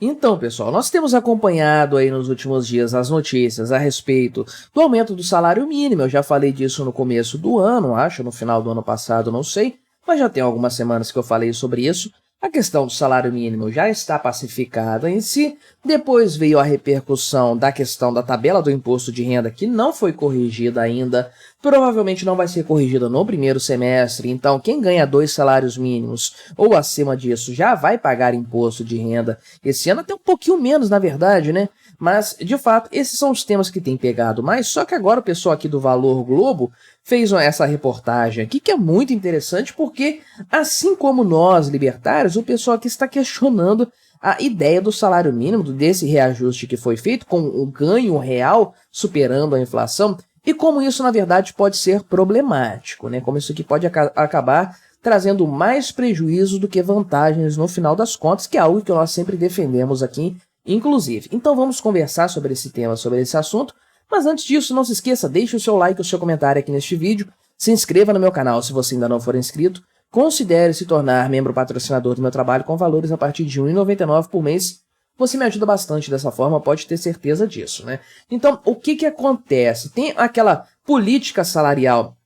Então, pessoal, nós temos acompanhado aí nos últimos dias as notícias a respeito do aumento do salário mínimo. Eu já falei disso no começo do ano, acho, no final do ano passado, não sei, mas já tem algumas semanas que eu falei sobre isso. A questão do salário mínimo já está pacificada em si. Depois veio a repercussão da questão da tabela do imposto de renda, que não foi corrigida ainda. Provavelmente não vai ser corrigida no primeiro semestre. Então, quem ganha 2 salários mínimos ou acima disso já vai pagar imposto de renda. Esse ano até um pouquinho menos, na verdade, né? Mas, de fato, esses são os temas que têm pegado mais. Só que agora o pessoal aqui do Valor Globo fez essa reportagem aqui, que é muito interessante, porque, assim como nós, libertários, o pessoal aqui está questionando a ideia do salário mínimo, desse reajuste que foi feito, com o ganho real superando a inflação, e como isso, na verdade, pode ser problemático, né? Como isso aqui pode acabar trazendo mais prejuízos do que vantagens no final das contas, que é algo que nós sempre defendemos aqui, inclusive. Então vamos conversar sobre esse tema, sobre esse assunto. Mas antes disso, não se esqueça, deixe o seu like e o seu comentário aqui neste vídeo, se inscreva no meu canal se você ainda não for inscrito, considere se tornar membro patrocinador do meu trabalho com valores a partir de R$ 1,99 por mês. Você me ajuda bastante dessa forma, pode ter certeza disso, né? Então, o que acontece? Tem aquela política salarial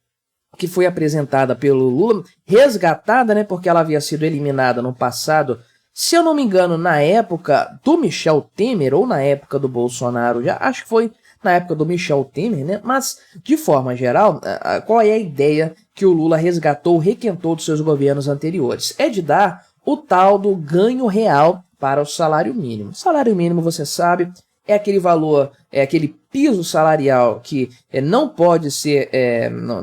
que foi apresentada pelo Lula, resgatada, né, porque ela havia sido eliminada no passado, se eu não me engano, na época do Michel Temer, ou na época do Bolsonaro, já acho que foi na época do Michel Temer, né? Mas, de forma geral, qual é a ideia que o Lula resgatou, requentou dos seus governos anteriores? É de dar o tal do ganho real para o salário mínimo. O salário mínimo, você sabe, é aquele valor, é aquele piso salarial que não pode ser,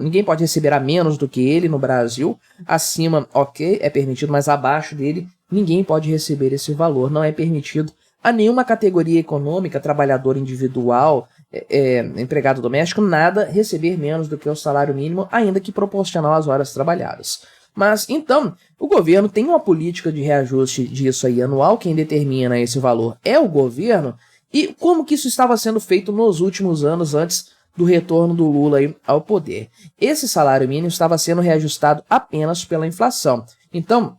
ninguém pode receber a menos do que ele no Brasil. Acima, ok, é permitido, mas abaixo dele, ninguém pode receber esse valor. Não é permitido a nenhuma categoria econômica, trabalhador individual, empregado doméstico, nada receber menos do que o salário mínimo, ainda que proporcional às horas trabalhadas. Mas, então, o governo tem uma política de reajuste disso aí anual, quem determina esse valor é o governo, e como que isso estava sendo feito nos últimos anos antes do retorno do Lula aí ao poder? Esse salário mínimo estava sendo reajustado apenas pela inflação. Então,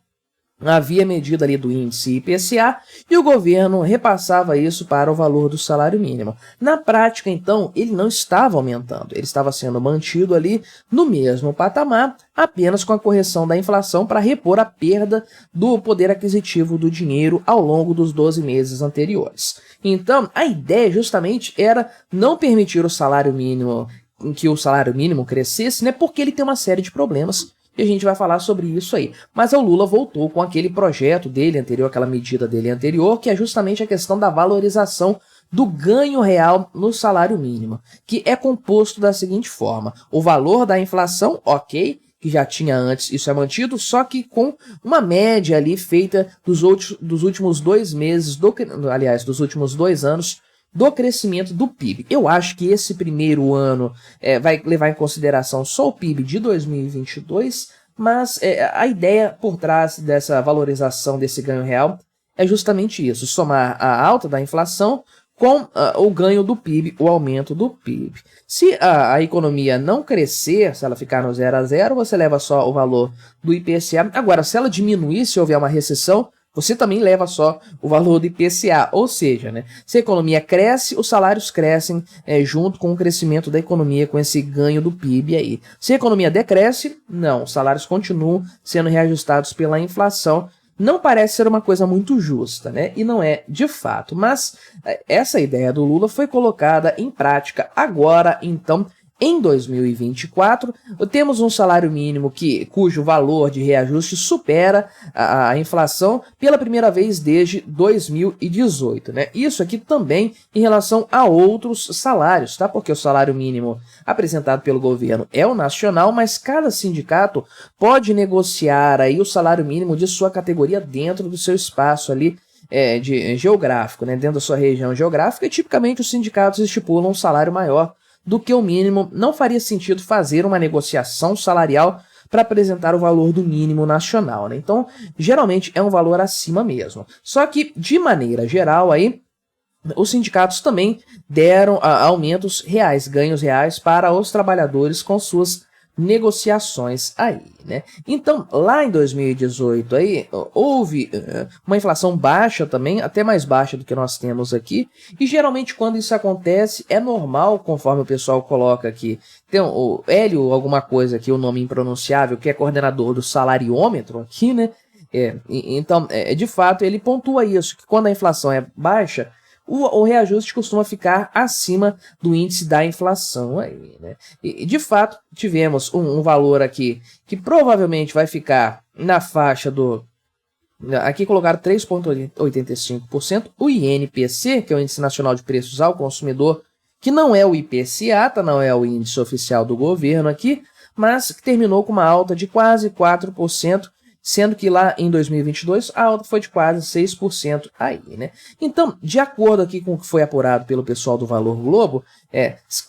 havia medida ali do índice IPCA e o governo repassava isso para o valor do salário mínimo. Na prática, então, ele não estava aumentando, ele estava sendo mantido ali no mesmo patamar, apenas com a correção da inflação para repor a perda do poder aquisitivo do dinheiro ao longo dos 12 meses anteriores. Então, a ideia justamente era não permitir o salário mínimo, que o salário mínimo crescesse, né, porque ele tem uma série de problemas. E a gente vai falar sobre isso aí. Mas o Lula voltou com aquele projeto dele anterior, aquela medida dele anterior, que é justamente a questão da valorização do ganho real no salário mínimo, que é composto da seguinte forma: o valor da inflação, ok, que já tinha antes, isso é mantido, só que com uma média ali feita dos últimos 2 meses, dos últimos 2 anos, do crescimento do PIB. Eu acho que esse primeiro ano vai levar em consideração só o PIB de 2022, mas a ideia por trás dessa valorização desse ganho real é justamente isso: somar a alta da inflação com o ganho do PIB, o aumento do PIB. Se a economia não crescer, se ela ficar no 0 a 0, você leva só o valor do IPCA. Agora, se ela diminuir, se houver uma recessão, você também leva só o valor do IPCA, ou seja, né, se a economia cresce, os salários crescem junto com o crescimento da economia, com esse ganho do PIB aí. Se a economia decresce, não, os salários continuam sendo reajustados pela inflação. Não parece ser uma coisa muito justa, né? E não é de fato, mas essa ideia do Lula foi colocada em prática agora, então, em 2024, temos um salário mínimo cujo valor de reajuste supera a inflação pela primeira vez desde 2018, né? Isso aqui também em relação a outros salários, tá? Porque o salário mínimo apresentado pelo governo é o nacional, mas cada sindicato pode negociar aí o salário mínimo de sua categoria dentro do seu espaço ali geográfico, né? Dentro da sua região geográfica, e tipicamente os sindicatos estipulam um salário maior do que o mínimo. Não faria sentido fazer uma negociação salarial para apresentar o valor do mínimo nacional, né? Então, geralmente é um valor acima mesmo. Só que, de maneira geral, aí, os sindicatos também deram aumentos reais, ganhos reais para os trabalhadores com suas negociações aí, né? Então, lá em 2018 aí, houve uma inflação baixa também, até mais baixa do que nós temos aqui, e geralmente quando isso acontece é normal, conforme o pessoal coloca aqui, tem o Hélio alguma coisa aqui, o nome impronunciável, que é coordenador do salariômetro aqui, né? Então, de fato, ele pontua isso, que quando a inflação é baixa, o reajuste costuma ficar acima do índice da inflação aí, né? E de fato, tivemos um valor aqui que provavelmente vai ficar na faixa do... Aqui colocaram 3,85%. O INPC, que é o Índice Nacional de Preços ao Consumidor, que não é o IPCA, tá? Não é o índice oficial do governo aqui, mas que terminou com uma alta de quase 4%, sendo que lá em 2022 a alta foi de quase 6% aí, né? Então, de acordo aqui com o que foi apurado pelo pessoal do Valor Globo,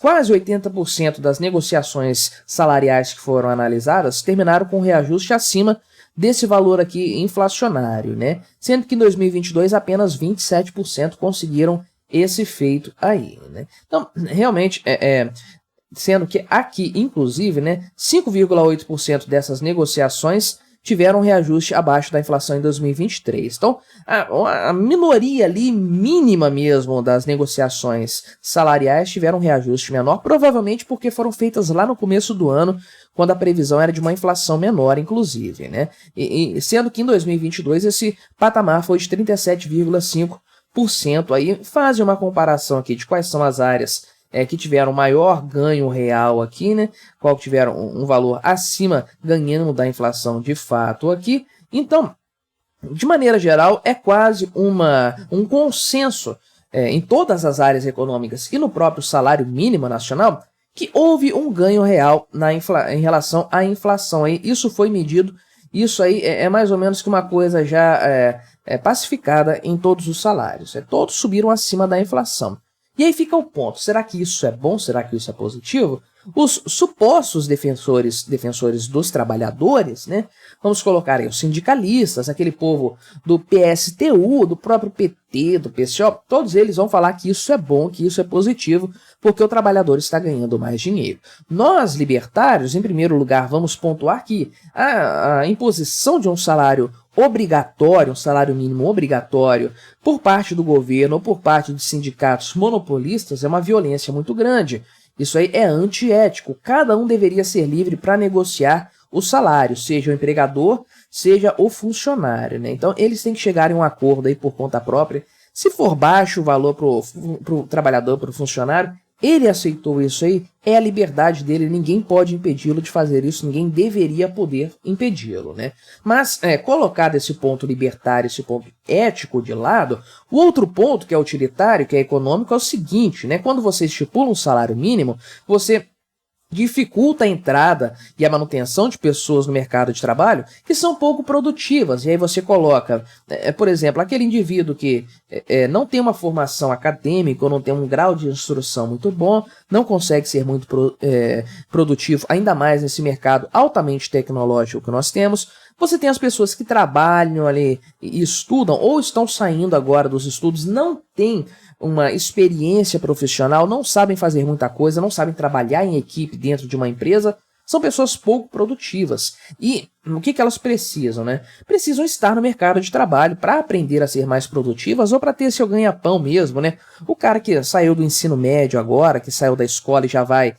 quase 80% das negociações salariais que foram analisadas terminaram com reajuste acima desse valor aqui inflacionário, né? Sendo que em 2022 apenas 27% conseguiram esse feito aí, né? Então, realmente, sendo que aqui, inclusive, né, 5,8% dessas negociações tiveram um reajuste abaixo da inflação em 2023. Então, a minoria ali, mínima mesmo, das negociações salariais tiveram um reajuste menor, provavelmente porque foram feitas lá no começo do ano, quando a previsão era de uma inflação menor, inclusive, né? E sendo que em 2022 esse patamar foi de 37,5%. Aí fazem uma comparação aqui de quais são as áreas que tiveram maior ganho real aqui, né? Qual que tiveram um valor acima, ganhando da inflação de fato aqui. Então, de maneira geral, é quase um consenso em todas as áreas econômicas e no próprio salário mínimo nacional que houve um ganho real em relação à inflação. Isso foi medido, isso aí é mais ou menos que uma coisa já pacificada em todos os salários. Todos subiram acima da inflação. E aí fica o ponto, será que isso é bom? Será que isso é positivo? Os supostos defensores dos trabalhadores, né? Vamos colocar aí os sindicalistas, aquele povo do PSTU, do próprio PT, do PCO, todos eles vão falar que isso é bom, que isso é positivo, porque o trabalhador está ganhando mais dinheiro. Nós, libertários, em primeiro lugar, vamos pontuar que a imposição de um salário obrigatório, um salário mínimo obrigatório por parte do governo ou por parte de sindicatos monopolistas é uma violência muito grande. Isso aí é antiético. Cada um deveria ser livre para negociar o salário, seja o empregador, seja o funcionário, né? Então eles têm que chegar em um acordo aí por conta própria. Se for baixo o valor para o trabalhador, para o funcionário, ele aceitou isso aí, é a liberdade dele, ninguém pode impedi-lo de fazer isso, ninguém deveria poder impedi-lo, né? Mas, colocado esse ponto libertário, esse ponto ético de lado, o outro ponto, que é utilitário, que é econômico, é o seguinte, né? Quando você estipula um salário mínimo, você dificulta a entrada e a manutenção de pessoas no mercado de trabalho que são pouco produtivas. E aí você coloca, por exemplo, aquele indivíduo que não tem uma formação acadêmica ou não tem um grau de instrução muito bom, não consegue ser muito produtivo, ainda mais nesse mercado altamente tecnológico que nós temos. Você tem as pessoas que trabalham ali e estudam ou estão saindo agora dos estudos, não têm uma experiência profissional, não sabem fazer muita coisa, não sabem trabalhar em equipe dentro de uma empresa, são pessoas pouco produtivas. E o que elas precisam, né? Precisam estar no mercado de trabalho para aprender a ser mais produtivas ou para ter seu ganha-pão mesmo, né? O cara que saiu do ensino médio agora, que saiu da escola e já vai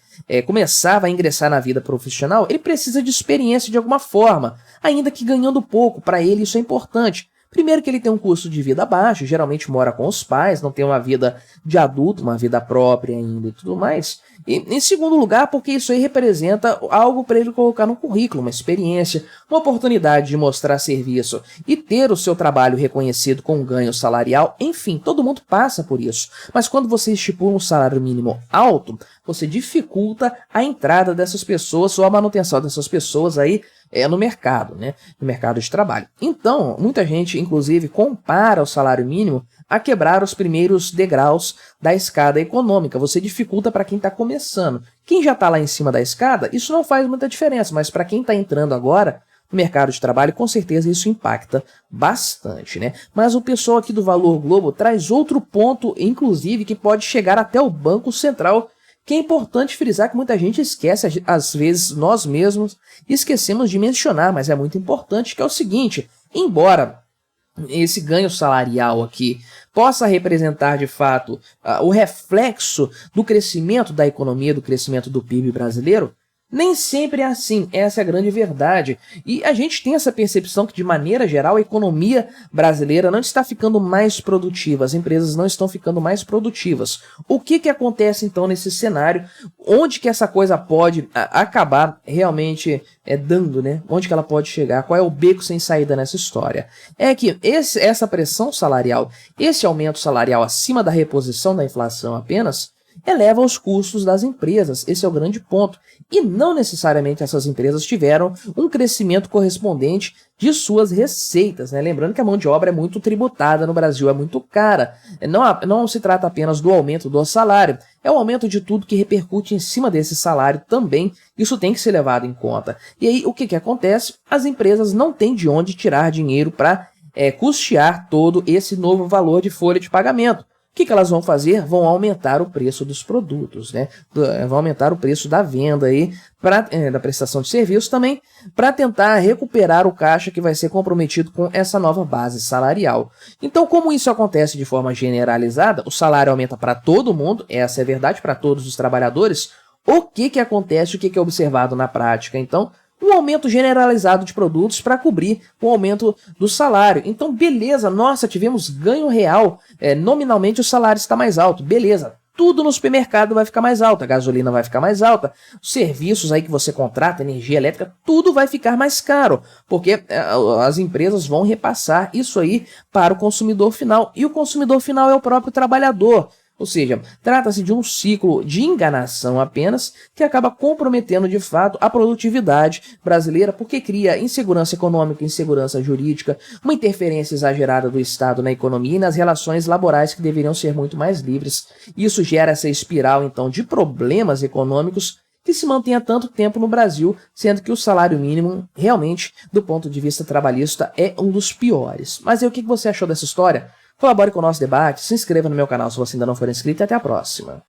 vai ingressar na vida profissional, ele precisa de experiência de alguma forma, ainda que ganhando pouco. Para ele isso é importante. Primeiro que ele tem um custo de vida baixo, geralmente mora com os pais, não tem uma vida de adulto, uma vida própria ainda e tudo mais. E em segundo lugar, porque isso aí representa algo para ele colocar no currículo, uma experiência, uma oportunidade de mostrar serviço e ter o seu trabalho reconhecido com um ganho salarial. Enfim, todo mundo passa por isso. Mas quando você estipula um salário mínimo alto, você dificulta a entrada dessas pessoas ou a manutenção dessas pessoas aí no mercado, né? No mercado de trabalho. Então, muita gente, inclusive, compara o salário mínimo a quebrar os primeiros degraus da escada econômica. Você dificulta para quem está começando. Quem já está lá em cima da escada, isso não faz muita diferença, mas para quem está entrando agora no mercado de trabalho, com certeza isso impacta bastante, né? Mas o pessoal aqui do Valor Globo traz outro ponto, inclusive, que pode chegar até o Banco Central que é importante frisar que muita gente esquece, às vezes nós mesmos esquecemos de mencionar, mas é muito importante, que é o seguinte: embora esse ganho salarial aqui possa representar de fato o reflexo do crescimento da economia, do crescimento do PIB brasileiro, nem sempre é assim, essa é a grande verdade. E a gente tem essa percepção que, de maneira geral, a economia brasileira não está ficando mais produtiva, as empresas não estão ficando mais produtivas. O que acontece então nesse cenário? Onde que essa coisa pode acabar realmente dando, né? Onde que ela pode chegar? Qual é o beco sem saída nessa história? É que essa pressão salarial, esse aumento salarial acima da reposição da inflação apenas, eleva os custos das empresas, esse é o grande ponto. E não necessariamente essas empresas tiveram um crescimento correspondente de suas receitas, né? Lembrando que a mão de obra é muito tributada no Brasil, é muito cara. Não se trata apenas do aumento do salário, é o aumento de tudo que repercute em cima desse salário também. Isso tem que ser levado em conta. E aí, o que acontece? As empresas não têm de onde tirar dinheiro para custear todo esse novo valor de folha de pagamento. O que elas vão fazer? Vão aumentar o preço dos produtos, né? Vão aumentar o preço da venda aí, da prestação de serviços também, para tentar recuperar o caixa que vai ser comprometido com essa nova base salarial. Então, como isso acontece de forma generalizada, o salário aumenta para todo mundo, essa é verdade, para todos os trabalhadores. O que acontece, o que é observado na prática? Então, um aumento generalizado de produtos para cobrir o aumento do salário. Então, beleza, nossa, tivemos ganho real, nominalmente o salário está mais alto, beleza. Tudo no supermercado vai ficar mais alto, a gasolina vai ficar mais alta, os serviços aí que você contrata, energia elétrica, tudo vai ficar mais caro, porque as empresas vão repassar isso aí para o consumidor final, e o consumidor final é o próprio trabalhador. Ou seja, trata-se de um ciclo de enganação apenas que acaba comprometendo de fato a produtividade brasileira, porque cria insegurança econômica, insegurança jurídica, uma interferência exagerada do Estado na economia e nas relações laborais que deveriam ser muito mais livres. Isso gera essa espiral então de problemas econômicos que se mantém há tanto tempo no Brasil, sendo que o salário mínimo realmente, do ponto de vista trabalhista, é um dos piores. Mas e o que você achou dessa história? Colabore com o nosso debate, se inscreva no meu canal se você ainda não for inscrito e até a próxima.